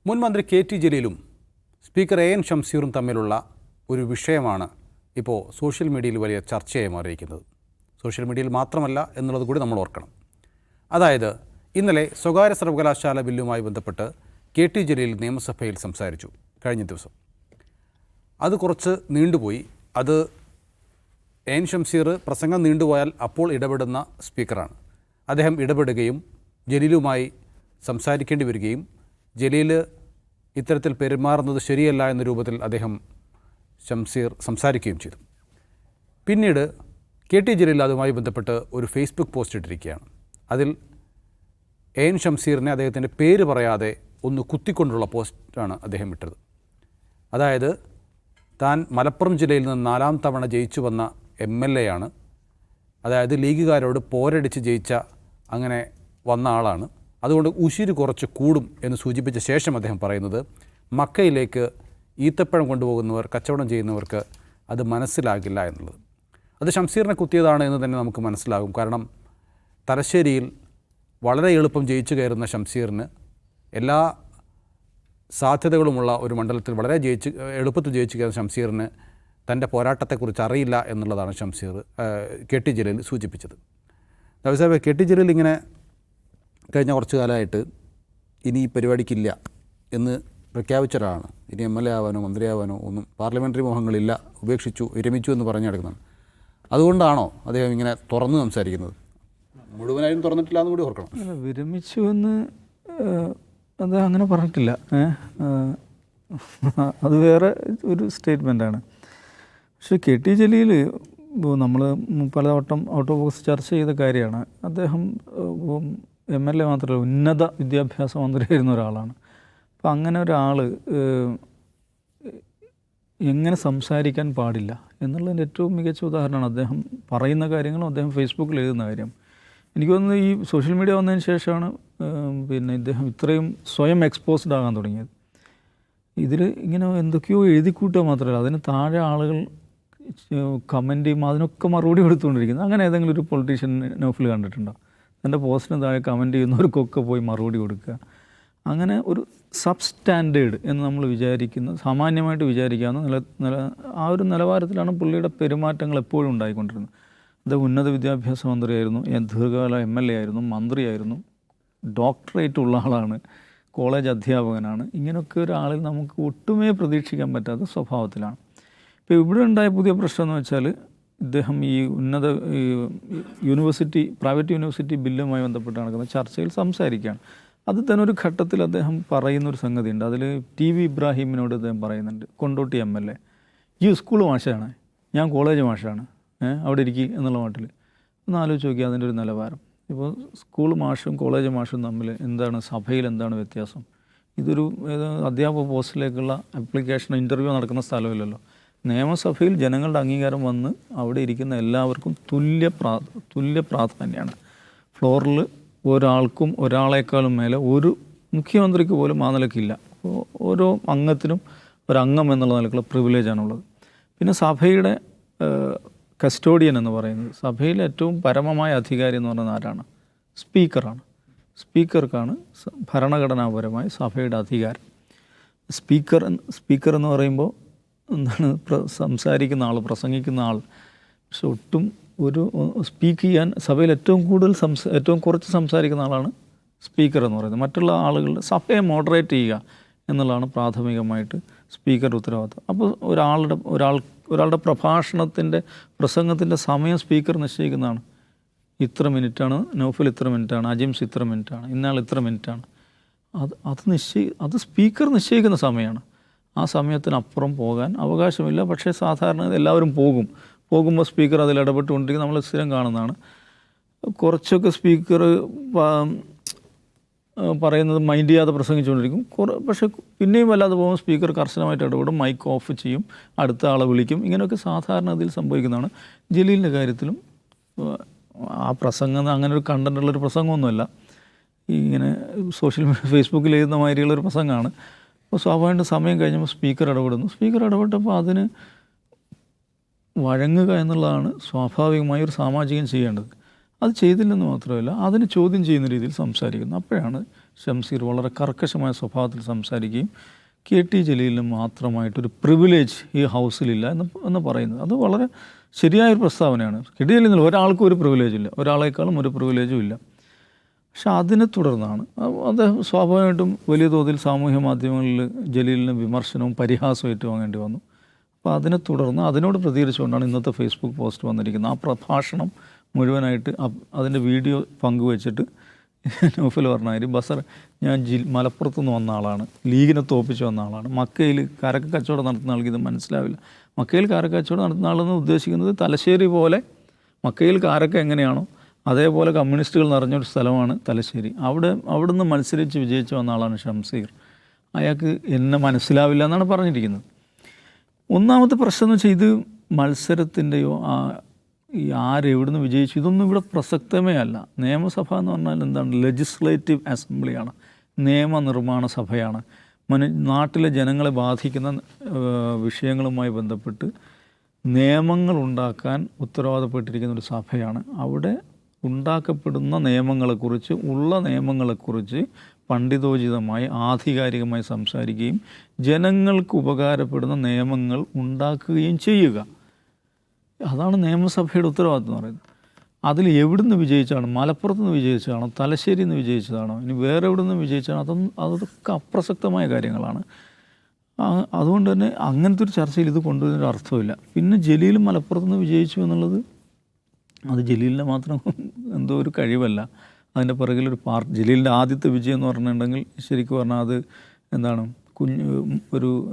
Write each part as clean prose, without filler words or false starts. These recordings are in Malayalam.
മുൻ മന്ത്രി കെ.ടി. ജലീലും സ്പീക്കർ എ.എൻ. ഷംസീറും തമ്മിലുള്ള ഒരു വിഷയമാണ് ഇപ്പോൾ സോഷ്യൽ മീഡിയയിൽ വലിയ ചർച്ചയായി മാറിയിരിക്കുന്നത്. സോഷ്യൽ മീഡിയയിൽ മാത്രമല്ല എന്നുള്ളത് കൂടി നമ്മൾ ഓർക്കണം. അതായത് ഇന്നലെ സ്വകാര്യ സർവകലാശാല ബില്ലുമായി ബന്ധപ്പെട്ട് കെ.ടി. ജലീൽ നിയമസഭയിൽ സംസാരിച്ചു കഴിഞ്ഞ ദിവസം. അത് കുറച്ച് നീണ്ടുപോയി. അത് എ.എൻ. ഷംസീർ പ്രസംഗം നീണ്ടുപോയാൽ അപ്പോൾ ഇടപെടുന്ന സ്പീക്കറാണ്. അദ്ദേഹം ഇടപെടുകയും ജലീലുമായി സംസാരിക്കേണ്ടി വരികയും ജലീൽ ഇത്തരത്തിൽ പെരുമാറുന്നത് ശരിയല്ല എന്ന രൂപത്തിൽ അദ്ദേഹം ഷംസീർ സംസാരിക്കുകയും ചെയ്തു. പിന്നീട് കെ.ടി. ജലീൽ അതുമായി ബന്ധപ്പെട്ട് ഒരു ഫേസ്ബുക്ക് പോസ്റ്റ് ഇട്ടിരിക്കുകയാണ്. അതിൽ എ.എൻ. ഷംസീറിനെ അദ്ദേഹത്തിൻ്റെ പേര് പറയാതെ ഒന്ന് കുത്തിക്കൊണ്ടുള്ള പോസ്റ്റാണ് അദ്ദേഹം ഇട്ടത്. അതായത് താൻ മലപ്പുറം ജില്ലയിൽ നിന്ന് 4ാം തവണ ജയിച്ചു വന്ന MLA ആണ്. അതായത് ലീഗുകാരോട് പോരടിച്ച് ജയിച്ച അങ്ങനെ വന്ന ആളാണ്. അതുകൊണ്ട് ഉശിര് കുറച്ച് കൂടും എന്ന് സൂചിപ്പിച്ച ശേഷം അദ്ദേഹം പറയുന്നത് മക്കയിലേക്ക് ഈത്തപ്പഴം കൊണ്ടുപോകുന്നവർ, കച്ചവടം ചെയ്യുന്നവർക്ക് അത് മനസ്സിലാകില്ല എന്നുള്ളത്. അത് ഷംസീറിനെ കുത്തിയതാണ് എന്ന് തന്നെ നമുക്ക് മനസ്സിലാകും. കാരണം തലശ്ശേരിയിൽ വളരെ എളുപ്പം ജയിച്ചു കയറുന്ന ഷംസീറിന് എല്ലാ സാധ്യതകളുമുള്ള ഒരു മണ്ഡലത്തിൽ വളരെ എളുപ്പത്തിൽ ജയിച്ചു കയറുന്ന ഷംസീറിന് തൻ്റെ പോരാട്ടത്തെക്കുറിച്ച് അറിയില്ല എന്നുള്ളതാണ് കെ.ടി. ജലീൽ സൂചിപ്പിച്ചത്. നവാബ് കെ.ടി. ജലീൽ ഇങ്ങനെ കഴിഞ്ഞ കുറച്ച് കാലമായിട്ട് ഇനി ഈ പരിപാടിക്കില്ല എന്ന് പ്രഖ്യാപിച്ച ഒരാളാണ്. ഇനി MLA ആവാനോ മന്ത്രിയാവാനോ ഒന്നും പാർലമെൻ്ററി മോഹങ്ങളില്ല, ഉപേക്ഷിച്ചു, വിരമിച്ചു എന്ന് പറഞ്ഞു നടക്കുന്നതാണ്. അതുകൊണ്ടാണോ അദ്ദേഹം ഇങ്ങനെ തുറന്ന് സംസാരിക്കുന്നത്? മുഴുവനായും തുറന്നിട്ടില്ല എന്ന് കൂടി ഓർക്കണം. വിരമിച്ചു എന്ന് അത് അങ്ങനെ പറഞ്ഞിട്ടില്ല. അത് വേറെ ഒരു സ്റ്റേറ്റ്മെൻറ്റാണ്. പക്ഷേ കെ.ടി. ജലീൽ നമ്മൾ പലവട്ടം ഔട്ട് ഓഫ് ബോക്സ് ചർച്ച ചെയ്ത കാര്യമാണ്. അദ്ദേഹം MLA മാത്രമല്ല, ഉന്നത വിദ്യാഭ്യാസ മന്ത്രിയായിരുന്ന ഒരാളാണ്. അപ്പോൾ അങ്ങനെ ഒരാൾ എങ്ങനെ സംസാരിക്കാൻ പാടില്ല എന്നുള്ളതിൻ്റെ ഏറ്റവും മികച്ച ഉദാഹരണമാണ് അദ്ദേഹം പറയുന്ന കാര്യങ്ങളും അദ്ദേഹം ഫേസ്ബുക്കിൽ എഴുതുന്ന കാര്യം. എനിക്ക് തോന്നുന്നത് ഈ സോഷ്യൽ മീഡിയ വന്നതിന് ശേഷമാണ് ഇദ്ദേഹം ഇത്രയും സ്വയം എക്സ്പോസ്ഡ് ആകാൻ തുടങ്ങിയത്. ഇതിൽ ഇങ്ങനെ എന്തൊക്കെയോ എഴുതിക്കൂട്ടുക മാത്രമല്ല, അതിന് താഴെ ആളുകൾ കമൻറ്റ് ചെയ്യും, അതിനൊക്കെ മറുപടി കൊടുത്തുകൊണ്ടിരിക്കുന്നത്. അങ്ങനെ ഏതെങ്കിലും ഒരു പൊളിറ്റീഷ്യൻ നൗഫൽ കണ്ടിട്ടുണ്ടോ? എൻ്റെ പോസ്റ്റിന് താഴെ കമൻറ്റ് ചെയ്യുന്നവർക്കൊക്കെ പോയി മറുപടി കൊടുക്കുക. അങ്ങനെ ഒരു സബ് സ്റ്റാൻഡേർഡ് എന്ന് നമ്മൾ വിചാരിക്കുന്ന, സാമാന്യമായിട്ട് വിചാരിക്കാവുന്ന ആ ഒരു നിലവാരത്തിലാണ് പുള്ളിയുടെ പെരുമാറ്റങ്ങൾ എപ്പോഴും ഉണ്ടായിക്കൊണ്ടിരുന്നത്. അദ്ദേഹം ഉന്നത വിദ്യാഭ്യാസ മന്ത്രിയായിരുന്നു, ദീർഘകാല MLA ആയിരുന്നു, മന്ത്രിയായിരുന്നു, ഡോക്ടറേറ്റ് ഉള്ള ആളാണ്, കോളേജ് അധ്യാപകനാണ്. ഇങ്ങനെയൊക്കെ ഒരാളിൽ നമുക്ക് ഒട്ടുമേ പ്രതീക്ഷിക്കാൻ പറ്റാത്ത സ്വഭാവത്തിലാണ്. ഇപ്പോൾ ഇവിടെ ഉണ്ടായ പുതിയ പ്രശ്നം എന്ന് വെച്ചാൽ, ഇദ്ദേഹം ഈ പ്രൈവറ്റ് യൂണിവേഴ്സിറ്റി ബില്ലുമായി ബന്ധപ്പെട്ട് നടക്കുന്ന ചർച്ചയിൽ സംസാരിക്കുകയാണ്. അത് തന്നെ ഒരു ഘട്ടത്തിൽ അദ്ദേഹം പറയുന്നൊരു സംഗതിയുണ്ട്. അതിൽ TV ഇബ്രാഹിമിനോട് അദ്ദേഹം പറയുന്നുണ്ട്, കൊണ്ടോട്ടി MLA, ഈ സ്കൂൾ മാഷാണ്, ഞാൻ കോളേജ് മാഷാണ്, അവിടെ ഇരിക്കുക എന്നുള്ള മട്ടിൽ. ഒന്ന് ആലോചിച്ച് നോക്കി അതിൻ്റെ ഒരു നിലവാരം. ഇപ്പോൾ സ്കൂൾ മാഷും കോളേജ് മാഷും തമ്മിൽ എന്താണ്, സഭയിൽ എന്താണ് വ്യത്യാസം? ഇതൊരു അധ്യാപക പോസ്റ്റിലേക്കുള്ള ആപ്ലിക്കേഷൻ ഇൻ്റർവ്യൂ നടക്കുന്ന സ്ഥലമില്ലല്ലോ. നിയമസഭയിൽ ജനങ്ങളുടെ അംഗീകാരം വന്ന് അവിടെ ഇരിക്കുന്ന എല്ലാവർക്കും തുല്യ പ്രാധാന്യമാണ്. ഫ്ലോറിൽ ഒരാൾക്കും ഒരാളെക്കാളും മേലെ ഒരു മുഖ്യമന്ത്രിക്ക് പോലും ആ നിലക്കില്ല. ഓരോ അംഗത്തിനും ഒരംഗം എന്നുള്ള നിലക്കുള്ള പ്രിവിലേജാണുള്ളത്. പിന്നെ സഭയുടെ കസ്റ്റോഡിയൻ എന്ന് പറയുന്നത്, സഭയിലെ ഏറ്റവും പരമമായ അധികാരി എന്ന് പറയുന്നത് ആരാണ്? സ്പീക്കറാണ്. സ്പീക്കർക്കാണ് ഭരണഘടനാപരമായി സഭയുടെ അധികാരം. സ്പീക്കർ എന്ന് പറയുമ്പോൾ എന്താണ്, സംസാരിക്കുന്ന ആൾ, പ്രസംഗിക്കുന്ന ആൾ. പക്ഷെ ഒട്ടും സ്പീക്ക് ചെയ്യാൻ സഭയിൽ ഏറ്റവും കുറച്ച് സംസാരിക്കുന്ന ആളാണ് സ്പീക്കർ എന്ന് പറയുന്നത്. മറ്റുള്ള ആളുകളുടെ സഭയെ മോഡറേറ്റ് ചെയ്യുക എന്നുള്ളതാണ് പ്രാഥമികമായിട്ട് സ്പീക്കറുടെ ഉത്തരവാദിത്വം. അപ്പോൾ ഒരാളുടെ പ്രസംഗത്തിൻ്റെ സമയം സ്പീക്കർ നിശ്ചയിക്കുന്നതാണ്. ഇത്ര മിനിറ്റാണ്, നൗഫൽ ഇത്ര മിനിറ്റാണ്, അജിംസ് ഇത്ര മിനിറ്റാണ്, ഇന്നാൾ ഇത്ര മിനിറ്റാണ്. അത് സ്പീക്കർ നിശ്ചയിക്കുന്ന സമയമാണ്. ആ സമയത്തിനപ്പുറം പോകാൻ അവകാശമില്ല. പക്ഷേ സാധാരണ എല്ലാവരും പോകുമ്പോൾ സ്പീക്കർ അതിൽ ഇടപെട്ടുകൊണ്ടിരിക്കും. നമ്മൾ സ്ഥിരം കാണുന്നതാണ്. കുറച്ചൊക്കെ സ്പീക്കർ പറയുന്നത് മൈൻഡ് ചെയ്യാതെ പ്രസംഗിച്ചുകൊണ്ടിരിക്കും. പക്ഷേ പിന്നെയും വല്ലാതെ പോകുമ്പോൾ സ്പീക്കർ കർശനമായിട്ട് ഇടപെടും, മൈക്ക് ഓഫ് ചെയ്യും, അടുത്ത ആളെ വിളിക്കും. ഇങ്ങനെയൊക്കെ സാധാരണ അതിൽ സംഭവിക്കുന്നതാണ്. ജലീലിൻ്റെ കാര്യത്തിലും ആ പ്രസംഗം അങ്ങനെ ഒരു കണ്ടൻറ്റുള്ളൊരു പ്രസംഗമൊന്നുമല്ല. ഇങ്ങനെ ഫേസ്ബുക്കിൽ എഴുതുന്ന മാതിരിയുള്ളൊരു പ്രസംഗമാണ്. അപ്പോൾ സ്വാഭാവികമായിട്ട് സമയം കഴിഞ്ഞപ്പോൾ സ്പീക്കർ ഇടപെടുന്നു. സ്പീക്കർ ഇടപെട്ടപ്പോൾ അതിന് വഴങ്ങുക എന്നുള്ളതാണ് സ്വാഭാവികമായി ഒരു സാമാജികൻ ചെയ്യേണ്ടത്. അത് ചെയ്തില്ലെന്ന് മാത്രമല്ല, അതിന് ചോദ്യം ചെയ്യുന്ന രീതിയിൽ സംസാരിക്കുന്നു. അപ്പോഴാണ് ഷംസീർ വളരെ കർക്കശമായ സ്വഭാവത്തിൽ സംസാരിക്കുകയും KT ജലീലിന് മാത്രമായിട്ടൊരു പ്രിവിലേജ് ഈ ഹൗസിലില്ല എന്ന് പറയുന്നത് അത് വളരെ ശരിയായൊരു പ്രസ്താവനയാണ്. KT ജലീലിൽ ഒരാൾക്കും ഒരു പ്രിവിലേജും ഇല്ല, ഒരാളെക്കാളും ഒരു പ്രിവിലേജും ഇല്ല. പക്ഷെ അതിനെ തുടർന്നാണ് അദ്ദേഹം സ്വാഭാവികമായിട്ടും വലിയ തോതിൽ സാമൂഹ്യ മാധ്യമങ്ങളിൽ ജലീലിന് വിമർശനവും പരിഹാസവും ഏറ്റുവാങ്ങേണ്ടി വന്നു. അപ്പോൾ അതിനെ തുടർന്ന് അതിനോട് പ്രതികരിച്ചുകൊണ്ടാണ് ഇന്നത്തെ ഫേസ്ബുക്ക് പോസ്റ്റ് വന്നിരിക്കുന്നത്. ആ പ്രഭാഷണം മുഴുവനായിട്ട് അതിൻ്റെ വീഡിയോ പങ്കുവച്ചിട്ട് നൗഫൽ പറഞ്ഞാൽ ബസർ ഞാൻ മലപ്പുറത്തു നിന്ന് വന്ന ആളാണ്, ലീഗിനെ തോപ്പിച്ച് വന്ന ആളാണ്, മക്കയിൽ കാരക്ക കച്ചവടം നടത്തുന്ന ആൾക്ക് ഇത് മനസ്സിലാവില്ല. മക്കയിൽ കാരക്ക കച്ചവടം നടത്തുന്ന ആളെന്ന് ഉദ്ദേശിക്കുന്നത് തലശ്ശേരി പോലെ മക്കയിൽ കാരക്ക എങ്ങനെയാണോ അതേപോലെ കമ്മ്യൂണിസ്റ്റുകൾ നിറഞ്ഞൊരു സ്ഥലമാണ് തലശ്ശേരി. അവിടുന്ന് മത്സരിച്ച് വിജയിച്ച് വന്ന ആളാണ് ഷംസീർ. അയാൾക്ക് എന്നെ മനസ്സിലാവില്ല എന്നാണ് പറഞ്ഞിരിക്കുന്നത്. ഒന്നാമത്തെ പ്രശ്നം എന്ന് വെച്ചാൽ ഇത് മത്സരത്തിൻ്റെയോ ഈ ആരെവിടുന്ന് വിജയിച്ചു ഇതൊന്നും ഇവിടെ പ്രസക്തമേ അല്ല. നിയമസഭ എന്ന് പറഞ്ഞാൽ എന്താണ്? ലെജിസ്ലേറ്റീവ് അസംബ്ലിയാണ്, നിയമനിർമ്മാണ സഭയാണ്. നാട്ടിലെ ജനങ്ങളെ ബാധിക്കുന്ന വിഷയങ്ങളുമായി ബന്ധപ്പെട്ട് നിയമങ്ങൾ ഉണ്ടാക്കാൻ ഉത്തരവാദപ്പെട്ടിരിക്കുന്ന ഒരു സഭയാണ്. അവിടെ ഉണ്ടാക്കപ്പെടുന്ന നിയമങ്ങളെക്കുറിച്ച് ഉള്ള നിയമങ്ങളെക്കുറിച്ച് പണ്ഡിതോചിതമായി ആധികാരികമായി സംസാരിക്കുകയും ജനങ്ങൾക്ക് ഉപകാരപ്പെടുന്ന നിയമങ്ങൾ ഉണ്ടാക്കുകയും ചെയ്യുക. അതാണ് നിയമസഭയുടെ ഉത്തരവാദിത്വം എന്ന് പറയുന്നത്. അതിൽ എവിടുന്ന് വിജയിച്ചാണോ, മലപ്പുറത്ത് നിന്ന് വിജയിച്ചതാണോ, തലശ്ശേരിയിൽ നിന്ന് വിജയിച്ചതാണോ, ഇനി വേറെ എവിടെ നിന്ന് വിജയിച്ചാണോ, അതൊക്കെ അപ്രസക്തമായ കാര്യങ്ങളാണ്. അതുകൊണ്ട് തന്നെ അങ്ങനത്തെ ഒരു ചർച്ചയിൽ ഇത് കൊണ്ടുവരുന്നൊരു അർത്ഥമില്ല. പിന്നെ ജലീൽ മലപ്പുറത്ത് നിന്ന് വിജയിച്ചു എന്നുള്ളത് അത് ജലീലിൻ്റെ മാത്രം എന്തോ ഒരു കഴിവല്ല. അതിൻ്റെ പിറകിലൊരു ജലീലിൻ്റെ ആദ്യത്തെ വിജയം എന്ന് പറഞ്ഞിട്ടുണ്ടെങ്കിൽ ശരിക്കും പറഞ്ഞാൽ അത് എന്താണ്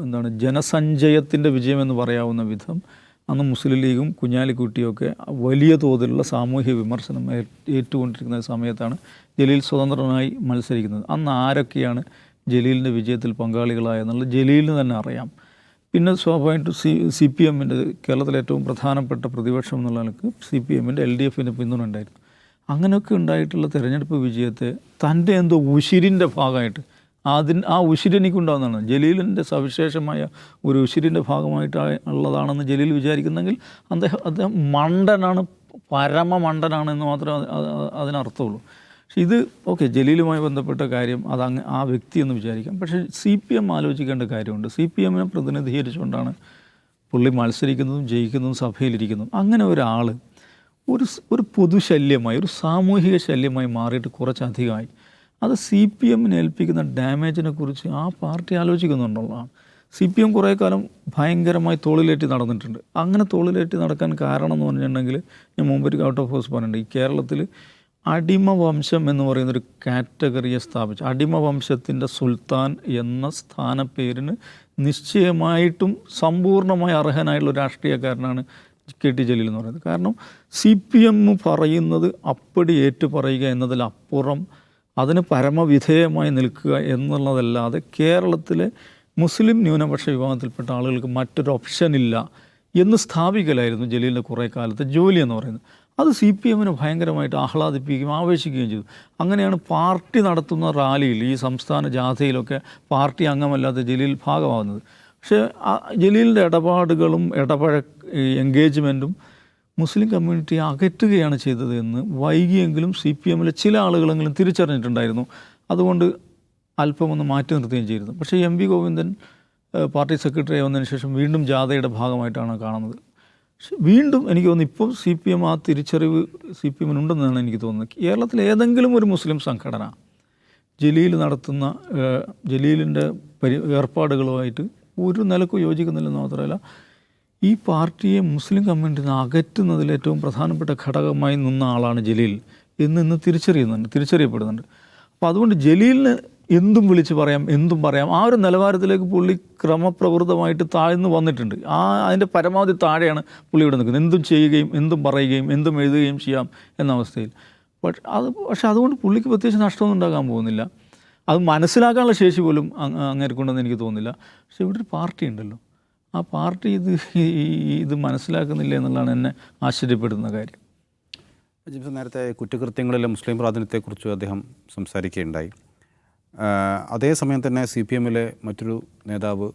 എന്താണ് ജനസഞ്ചയത്തിൻ്റെ വിജയമെന്ന് പറയാവുന്ന വിധം അന്ന് മുസ്ലിം ലീഗും കുഞ്ഞാലിക്കുട്ടിയൊക്കെ വലിയ തോതിലുള്ള സാമൂഹ്യ വിമർശനം ഏറ്റുകൊണ്ടിരിക്കുന്ന സമയത്താണ് ജലീൽ സ്വതന്ത്രനായി മത്സരിക്കുന്നത്. അന്ന് ആരൊക്കെയാണ് ജലീലിൻ്റെ വിജയത്തിൽ പങ്കാളികളായെന്നുള്ളത് ജലീലിന് തന്നെ അറിയാം. പിന്നെ സ്വാഭാവികമായിട്ടും CPM-ൻ്റെ കേരളത്തിലെ ഏറ്റവും പ്രധാനപ്പെട്ട പ്രതിപക്ഷം എന്നുള്ള നിലക്ക് CPM-ൻ്റെ LDF-ൻ്റെ പിന്തുണ ഉണ്ടായിരുന്നു. അങ്ങനെയൊക്കെ ഉണ്ടായിട്ടുള്ള തിരഞ്ഞെടുപ്പ് വിജയത്തെ തൻ്റെ എന്തോ ഉശിരിൻ്റെ ഭാഗമായിട്ട് ആ ഉശിരി എനിക്കുണ്ടാകുന്നതാണ്. ജലീലിൻ്റെ സവിശേഷമായ ഒരു ഉശിരിൻ്റെ ഭാഗമായിട്ട് ഉള്ളതാണെന്ന് ജലീൽ വിചാരിക്കുന്നെങ്കിൽ അദ്ദേഹം മണ്ടനാണ്, പരമമണ്ടനാണ് എന്ന് മാത്രമേ അതിനർത്ഥമുള്ളൂ. പക്ഷെ ഇത് ഓക്കെ, ജലീലുമായി ബന്ധപ്പെട്ട കാര്യം ആ വ്യക്തി എന്ന് വിചാരിക്കാം. പക്ഷേ CPM ആലോചിക്കേണ്ട കാര്യമുണ്ട്. CPM-നെ പ്രതിനിധീകരിച്ചുകൊണ്ടാണ് പുള്ളി മത്സരിക്കുന്നതും ജയിക്കുന്നതും സഭയിലിരിക്കുന്നതും. അങ്ങനെ ഒരാൾ ഒരു പൊതുശല്യമായി, ഒരു സാമൂഹിക ശല്യമായി മാറിയിട്ട് കുറച്ചധികമായി. അത് CPM-നെ ഏൽപ്പിക്കുന്ന ഡാമേജിനെ കുറിച്ച് ആ പാർട്ടി ആലോചിക്കുന്നുണ്ടുള്ളതാണ്. CPM കുറേ കാലം ഭയങ്കരമായി തോളിലേറ്റി നടന്നിട്ടുണ്ട്. അങ്ങനെ തോളിലേറ്റി നടക്കാൻ കാരണം എന്ന് പറഞ്ഞിട്ടുണ്ടെങ്കിൽ ഞാൻ മുമ്പൊരു ഔട്ട് ഓഫ് ഹൗസ് പറഞ്ഞിട്ടുണ്ട്. ഈ കേരളത്തിൽ അടിമവംശം എന്ന് പറയുന്നൊരു കാറ്റഗറിയെ സ്ഥാപിച്ചു. അടിമവംശത്തിൻ്റെ സുൽത്താൻ എന്ന സ്ഥാനപ്പേരിന് നിശ്ചയമായിട്ടും സമ്പൂർണ്ണമായി അർഹനായിട്ടുള്ള രാഷ്ട്രീയക്കാരനാണ് KT ജലീൽ എന്ന് പറയുന്നത്. കാരണം CPM പറയുന്നത് അപ്പടി ഏറ്റു പറയുക എന്നതിലപ്പുറം അതിന് പരമവിധേയമായി നിൽക്കുക എന്നുള്ളതല്ലാതെ കേരളത്തിലെ മുസ്ലിം ന്യൂനപക്ഷ വിഭാഗത്തിൽപ്പെട്ട ആളുകൾക്ക് മറ്റൊരു ഓപ്ഷനില്ല എന്ന് സ്ഥാപിക്കലായിരുന്നു ജലീലിൻ്റെ കുറേ കാലത്തെ ജോലി എന്ന് പറയുന്നത്. അത് CPM-നെ ഭയങ്കരമായിട്ട് ആഹ്ലാദിപ്പിക്കുകയും ആവേശിക്കുകയും ചെയ്തു. അങ്ങനെയാണ് പാർട്ടി നടത്തുന്ന റാലിയിൽ, ഈ സംസ്ഥാന ജാഥയിലൊക്കെ പാർട്ടി അംഗമല്ലാത്ത ജലീൽ ഭാഗമാകുന്നത്. പക്ഷേ ജലീലിൻ്റെ ഇടപാടുകളും എൻഗേജ്മെൻറ്റും മുസ്ലിം കമ്മ്യൂണിറ്റിയെ അകറ്റുകയാണ് ചെയ്തത് എന്ന് വൈകിയെങ്കിലും CPM-ലെ ചില ആളുകളെങ്കിലും തിരിച്ചറിഞ്ഞിട്ടുണ്ടായിരുന്നു. അതുകൊണ്ട് അല്പമൊന്ന് മാറ്റി നിർത്തുകയും ചെയ്തിരുന്നു. പക്ഷേ MV ഗോവിന്ദൻ പാർട്ടി സെക്രട്ടറി ആവുന്നതിന് ശേഷം വീണ്ടും ജാഥയുടെ ഭാഗമായിട്ടാണ് കാണുന്നത്. പക്ഷെ വീണ്ടും എനിക്ക് തോന്നുന്നു ഇപ്പോൾ CPM ആ തിരിച്ചറിവ് CPM-നുണ്ടെന്നാണ് എനിക്ക് തോന്നുന്നത്. കേരളത്തിലെ ഏതെങ്കിലും ഒരു മുസ്ലിം സംഘടന ജലീൽ നടത്തുന്ന ജലീലിൻ്റെ ഏർപ്പാടുകളുമായിട്ട് ഒരു നിലക്കും യോജിക്കുന്നില്ലെന്ന് മാത്രമല്ല ഈ പാർട്ടിയെ മുസ്ലിം കമ്മ്യൂണിറ്റിയിൽ നിന്ന് അകറ്റുന്നതിൽ ഏറ്റവും പ്രധാനപ്പെട്ട ഘടകമായി നിന്ന ആളാണ് ജലീൽ ഇന്ന് തിരിച്ചറിയപ്പെടുന്നുണ്ട്. അപ്പോൾ അതുകൊണ്ട് ജലീലിന് എന്തും വിളിച്ച് പറയാം, എന്തും പറയാം. ആ ഒരു നിലവാരത്തിലേക്ക് പുള്ളി ക്രമപ്രവൃത്തമായിട്ട് താഴ്ന്നു വന്നിട്ടുണ്ട്. അതിൻ്റെ പരമാവധി താഴെയാണ് പുള്ളി ഇവിടെ നിൽക്കുന്നത്. എന്തും ചെയ്യുകയും എന്തും പറയുകയും എന്തും എഴുതുകയും ചെയ്യാം എന്ന അവസ്ഥയിൽ. പക്ഷെ അതുകൊണ്ട് പുള്ളിക്ക് പ്രത്യേകിച്ച് നഷ്ടമൊന്നും ഉണ്ടാകാൻ പോകുന്നില്ല. അത് മനസ്സിലാക്കാനുള്ള ശേഷി പോലും അങ്ങേർക്കുണ്ടെന്ന് എനിക്ക് തോന്നുന്നില്ല. പക്ഷെ ഇവിടെ ഒരു പാർട്ടി ഉണ്ടല്ലോ, ആ പാർട്ടി ഇത് മനസ്സിലാക്കുന്നില്ല എന്നുള്ളതാണ് എന്നെ ആശ്ചര്യപ്പെടുന്ന കാര്യം. ജിംസൺ നേരത്തെ കുറ്റകൃത്യങ്ങളിലെ മുസ്ലിം പ്രാതിനിധ്യത്തെക്കുറിച്ച് അദ്ദേഹം സംസാരിക്കുകയുണ്ടായി. അതേസമയം തന്നെ CPM-ലെ മറ്റൊരു നേതാവ്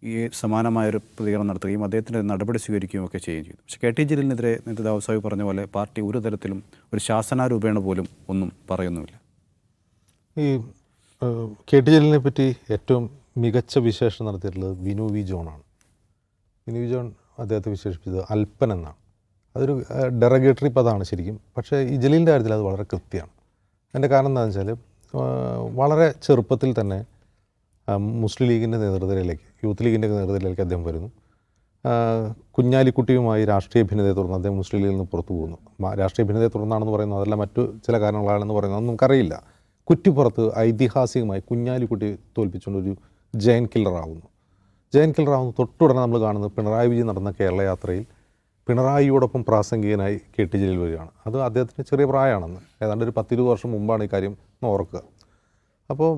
ഈ സമാനമായൊരു പ്രതികരണം നടത്തുകയും അദ്ദേഹത്തിൻ്റെ നടപടി സ്വീകരിക്കുകയും ഒക്കെ ചെയ്യുകയും ചെയ്തു. പക്ഷേ KT ജലീലിനെതിരെ നേരത്തെ ദാവൂദ് പറഞ്ഞ പോലെ പാർട്ടി ഒരു തരത്തിലും ഒരു ശാസനാരൂപേണ പോലും ഒന്നും പറയുന്നുമില്ല. ഈ കെ ടി ജലീലിനെ പറ്റി ഏറ്റവും മികച്ച വിശേഷണം നടത്തിയിട്ടുള്ളത് വിനു വി ജോണാണ്. വിനു വി ജോൺ അദ്ദേഹത്തെ വിശേഷിപ്പിച്ചത് അല്പൻ എന്നാണ്. അതൊരു ഡെറഗേറ്ററി പദമാണ് ശരിക്കും. പക്ഷേ ഈ ജലീലിൻ്റെ കാര്യത്തിൽ അത് വളരെ കൃത്യമാണ്. അതിൻ്റെ കാരണം എന്താണെന്ന് വെച്ചാൽ വളരെ ചെറുപ്പത്തിൽ തന്നെ മുസ്ലിം ലീഗിൻ്റെ നേതൃത്വത്തിലേക്ക്, യൂത്ത് ലീഗിൻ്റെ നേതൃത്വത്തിലേക്ക് അദ്ദേഹം വരുന്നു. കുഞ്ഞാലിക്കുട്ടിയുമായി രാഷ്ട്രീയ ഭിന്നതയെ തുടർന്ന് അദ്ദേഹം മുസ്ലിം ലീഗിൽ നിന്ന് പുറത്തു പോകുന്നു. രാഷ്ട്രീയ ഭിന്നതയെ തുടർന്നാണെന്ന് പറയുന്നത് അതല്ല, മറ്റു ചില കാരണങ്ങളാണെന്ന് പറയുന്നത് നമുക്കറിയില്ല. കുറ്റിപ്പുറത്ത് ഐതിഹാസികമായി കുഞ്ഞാലിക്കുട്ടി തോൽപ്പിച്ചുകൊണ്ടൊരു ജയൻ കില്ലറാവുന്നു. ജയൻ കില്ലറാവുന്നു തൊട്ടുടനെ നമ്മൾ കാണുന്നത് പിണറായി വിജയൻ നടന്ന കേരള യാത്രയിൽ പിണറായിയോടൊപ്പം പ്രാസംഗികനായി കെ ടി ജലീൽ വരികയാണ്. അത് അദ്ദേഹത്തിന് ചെറിയ പ്രായമാണെന്ന്, ഏതാണ്ട് ഒരു 10-20 വർഷം മുമ്പാണ് ഈ കാര്യം ഓർക്കുക. അപ്പോൾ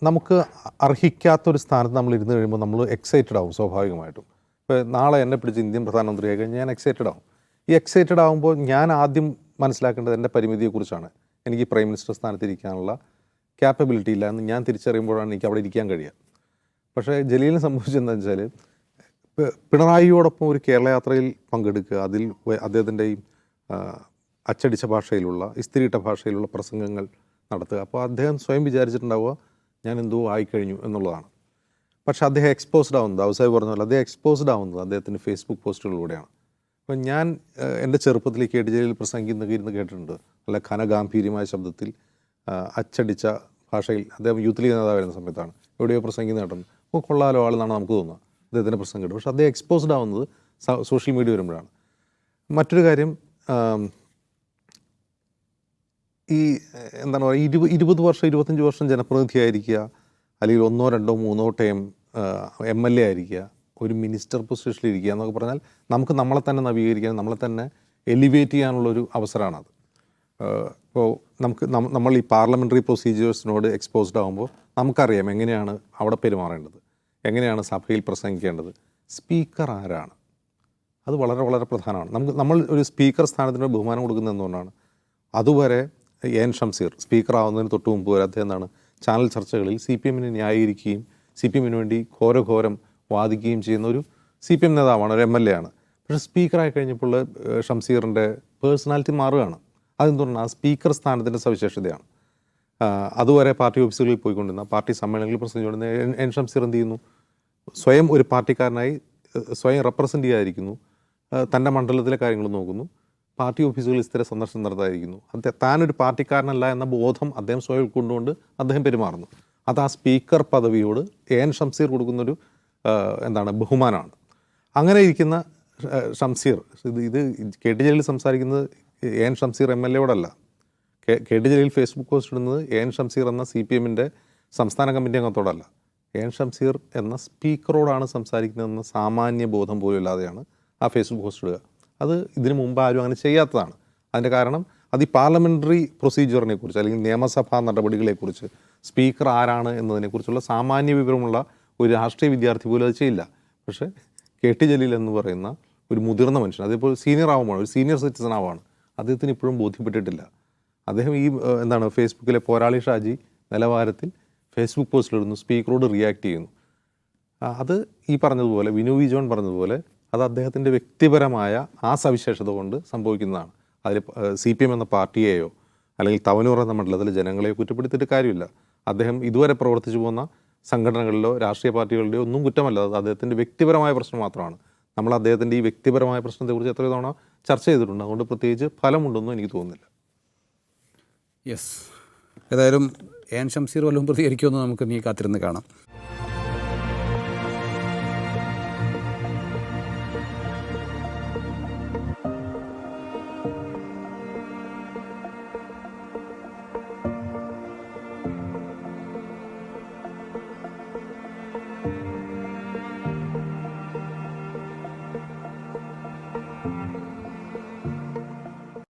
നമുക്ക് അർഹിക്കാത്തൊരു സ്ഥാനത്ത് നമ്മൾ ഇരുന്ന് കഴിയുമ്പോൾ നമ്മൾ എക്സൈറ്റഡ് ആവും സ്വാഭാവികമായിട്ടും. ഇപ്പോൾ നാളെ എന്നെ പിടിച്ച് ഇന്ത്യൻ പ്രധാനമന്ത്രിയായി കഴിഞ്ഞാൽ ഞാൻ എക്സൈറ്റഡ് ആവും. ഈ എക്സൈറ്റഡ് ആകുമ്പോൾ ഞാൻ ആദ്യം മനസ്സിലാക്കേണ്ടത് എൻ്റെ പരിമിതിയെക്കുറിച്ചാണ്. എനിക്ക് പ്രൈം മിനിസ്റ്റർ സ്ഥാനത്തിരിക്കാനുള്ള ക്യാപ്പബിലിറ്റി ഇല്ല എന്ന് ഞാൻ തിരിച്ചറിയുമ്പോഴാണ് എനിക്ക് അവിടെ ഇരിക്കാൻ കഴിയുക. പക്ഷേ ജലീലിന് സംഭവിച്ചതെന്ന് വെച്ചാൽ പിണറായിയോടൊപ്പം ഒരു കേരള യാത്രയിൽ പങ്കെടുക്കുക, അതിൽ അദ്ദേഹത്തിൻ്റെ ഈ അച്ചടിച്ച ഭാഷയിലുള്ള, ഇസ്തിരിയിട്ട ഭാഷയിലുള്ള പ്രസംഗങ്ങൾ നടത്തുക. അപ്പോൾ അദ്ദേഹം സ്വയം വിചാരിച്ചിട്ടുണ്ടാവുക ഞാൻ എന്തോ ആയിക്കഴിഞ്ഞു എന്നുള്ളതാണ്. പക്ഷേ അദ്ദേഹം എക്സ്പോസ്ഡ് ആവുന്നത്, അവസായി പറഞ്ഞ പോലെ അദ്ദേഹം എക്സ്പോസ്ഡ് ആവുന്നത് അദ്ദേഹത്തിൻ്റെ ഫേസ്ബുക്ക് പോസ്റ്റുകളിലൂടെയാണ്. അപ്പം ഞാൻ എൻ്റെ ചെറുപ്പത്തിൽ കെ ടി ജലീൽ പ്രസംഗിക്കുന്ന കേട്ടിട്ടുണ്ട്. നല്ല ഘനഗാംഭീര്യമായ ശബ്ദത്തിൽ അച്ചടിച്ച ഭാഷയിൽ അദ്ദേഹം യൂത്ത് ലീഗ് നേതാവായിരുന്ന സമയത്താണ് എവിടെയോ പ്രസംഗിക്കുന്ന കേട്ടിട്ടുണ്ട്. അപ്പോൾ കൊള്ളാലോ ആളെന്നാണ് നമുക്ക് തോന്നുക അദ്ദേഹത്തിൻ്റെ പ്രസംഗം കേട്ടു. പക്ഷേ അദ്ദേഹം എക്സ്പോസ്ഡ് ആവുന്നത് സോഷ്യൽ മീഡിയ വരുമ്പോഴാണ്. മറ്റൊരു കാര്യം, ഈ എന്താണ് പറയുക, 20 വർഷം 25 വർഷം ജനപ്രതിനിധിയായിരിക്കുക, അല്ലെങ്കിൽ 1, 2, 3 ടൈം MLA ആയിരിക്കുക, ഒരു മിനിസ്റ്റർ പൊസിഷനിൽ ഇരിക്കുക എന്നൊക്കെ പറഞ്ഞാൽ നമുക്ക് നമ്മളെ തന്നെ നവീകരിക്കാൻ, നമ്മളെ തന്നെ എലിവേറ്റ് ചെയ്യാനുള്ളൊരു അവസരമാണത്. ഇപ്പോൾ നമ്മൾ ഈ പാർലമെൻ്ററി പ്രൊസീജിയേഴ്സിനോട് എക്സ്പോസ്ഡ് ആകുമ്പോൾ നമുക്കറിയാം എങ്ങനെയാണ് അവിടെ പെരുമാറേണ്ടത്, എങ്ങനെയാണ് സഭയിൽ പ്രസംഗിക്കേണ്ടത്, സ്പീക്കർ ആരാണ്, അത് വളരെ വളരെ പ്രധാനമാണ്. നമ്മൾ ഒരു സ്പീക്കർ സ്ഥാനത്തിന് ബഹുമാനം കൊടുക്കുന്നത് എന്തുകൊണ്ടാണ്? അതുവരെ എൻ ഷംസീർ സ്പീക്കർ ആവുന്നതിന് തൊട്ട് മുമ്പ് വരെ അദ്ദേഹം എന്താണ് ചാനൽ ചർച്ചകളിൽ CPM ന്യായീകരിക്കുകയും CPM വേണ്ടി ഘോരഘോരം വാദിക്കുകയും ചെയ്യുന്ന ഒരു CPM നേതാവാണ്, ഒരു MLA ആണ്. പക്ഷേ സ്പീക്കറായി കഴിഞ്ഞപ്പോൾ ഷംസീറിൻ്റെ പേഴ്സണാലിറ്റി മാറുകയാണ്. അതെന്തുകൊണ്ടാണ്? ആ സ്പീക്കർ സ്ഥാനത്തിൻ്റെ സവിശേഷതയാണ്. അതുവരെ പാർട്ടി ഓഫീസുകളിൽ പോയിക്കൊണ്ടിരുന്ന, പാർട്ടി സമ്മേളനങ്ങളിൽ പ്രസംഗിച്ചുകൊണ്ടിരുന്ന എൻ ഷംസീർ എന്ത് ചെയ്യുന്നു? സ്വയം ഒരു പാർട്ടിക്കാരനായി സ്വയം റെപ്രസെൻ്റ് ചെയ്യാതിരിക്കുന്നു, തൻ്റെ മണ്ഡലത്തിലെ കാര്യങ്ങൾ നോക്കുന്നു, പാർട്ടി ഓഫീസുകളിൽ സ്ഥിര സന്ദർശനം നടത്താതിരിക്കുന്നു. താനൊരു പാർട്ടിക്കാരനല്ല എന്ന ബോധം അദ്ദേഹം സ്വയം ഉൾക്കൊണ്ടുകൊണ്ട് അദ്ദേഹം പെരുമാറുന്നു. അത് ആ സ്പീക്കർ പദവിയോട് എൻ ഷംസീർ കൊടുക്കുന്നൊരു ബഹുമാനമാണ്. അങ്ങനെ ഇരിക്കുന്ന ഷംസീർ, ഇത് കെ ടി ജലീൽ സംസാരിക്കുന്നത് N Shamseer MLA K T Jaleel Facebook post ഇടുന്നത് എൻ ഷംസീർ എന്ന CPM സംസ്ഥാന കമ്മിറ്റി അംഗത്തോടല്ല, എൻ ഷംസീർ എന്ന സ്പീക്കറോടാണ് സംസാരിക്കുന്നതെന്ന സാമാന്യ ബോധം പോലും ഇല്ലാതെയാണ് ആ ഫേസ്ബുക്ക് പോസ്റ്റ് ഇടുക. അത് ഇതിനു മുമ്പ് ആരും അങ്ങനെ ചെയ്യാത്തതാണ്. അതിൻ്റെ കാരണം അത് ഈ പാർലമെൻ്ററി പ്രൊസീജിയറിനെ കുറിച്ച്, അല്ലെങ്കിൽ നിയമസഭാ നടപടികളെക്കുറിച്ച്, സ്പീക്കർ ആരാണ് എന്നതിനെക്കുറിച്ചുള്ള സാമാന്യ വിവരമുള്ള ഒരു രാഷ്ട്രീയ വിദ്യാർത്ഥി പോലും അത് ചെയ്യില്ല. പക്ഷേ കെ ടി ജലീൽ എന്ന് പറയുന്ന ഒരു മുതിർന്ന മനുഷ്യൻ, അതേപോലെ സീനിയർ ആവുമാണ്, ഒരു സീനിയർ സിറ്റിസൺ ആവാണ്, അദ്ദേഹത്തിന് ഇപ്പോഴും ബോധ്യപ്പെട്ടിട്ടില്ല. അദ്ദേഹം ഈ ഫേസ്ബുക്കിലെ പോരാളി ഷാജി നിലവാരത്തിൽ ഫേസ്ബുക്ക് പോസ്റ്റിലിടുന്നു, സ്പീക്കറോട് റിയാക്ട് ചെയ്യുന്നു. അത് ഈ പറഞ്ഞതുപോലെ, വിനു വി ജോൺ പറഞ്ഞതുപോലെ, അത് അദ്ദേഹത്തിൻ്റെ വ്യക്തിപരമായ ആ സവിശേഷത കൊണ്ട് സംഭവിക്കുന്നതാണ്. അതിൽ CPM എന്ന പാർട്ടിയെയോ അല്ലെങ്കിൽ തവനൂർ എന്ന മണ്ഡലത്തിലെ ജനങ്ങളെയോ കുറ്റപ്പെടുത്തിയിട്ട് കാര്യമില്ല. അദ്ദേഹം ഇതുവരെ പ്രവർത്തിച്ചു പോകുന്ന സംഘടനകളിലോ രാഷ്ട്രീയ പാർട്ടികളുടെയോ ഒന്നും കുറ്റമല്ല, അത് അദ്ദേഹത്തിൻ്റെ വ്യക്തിപരമായ പ്രശ്നം മാത്രമാണ്. നമ്മൾ അദ്ദേഹത്തിൻ്റെ ഈ വ്യക്തിപരമായ പ്രശ്നത്തെക്കുറിച്ച് എത്രയോ തവണ ചർച്ച ചെയ്തിട്ടുണ്ട്. അതുകൊണ്ട് പ്രത്യേകിച്ച് ഫലമുണ്ടെന്നും എനിക്ക് തോന്നുന്നില്ല. യെസ്, ഏതായാലും എൻ ഷംസീർ വല്ലതും പ്രതികരിക്കുമെന്ന് നമുക്ക് നീ കാത്തിരുന്ന് കാണാം.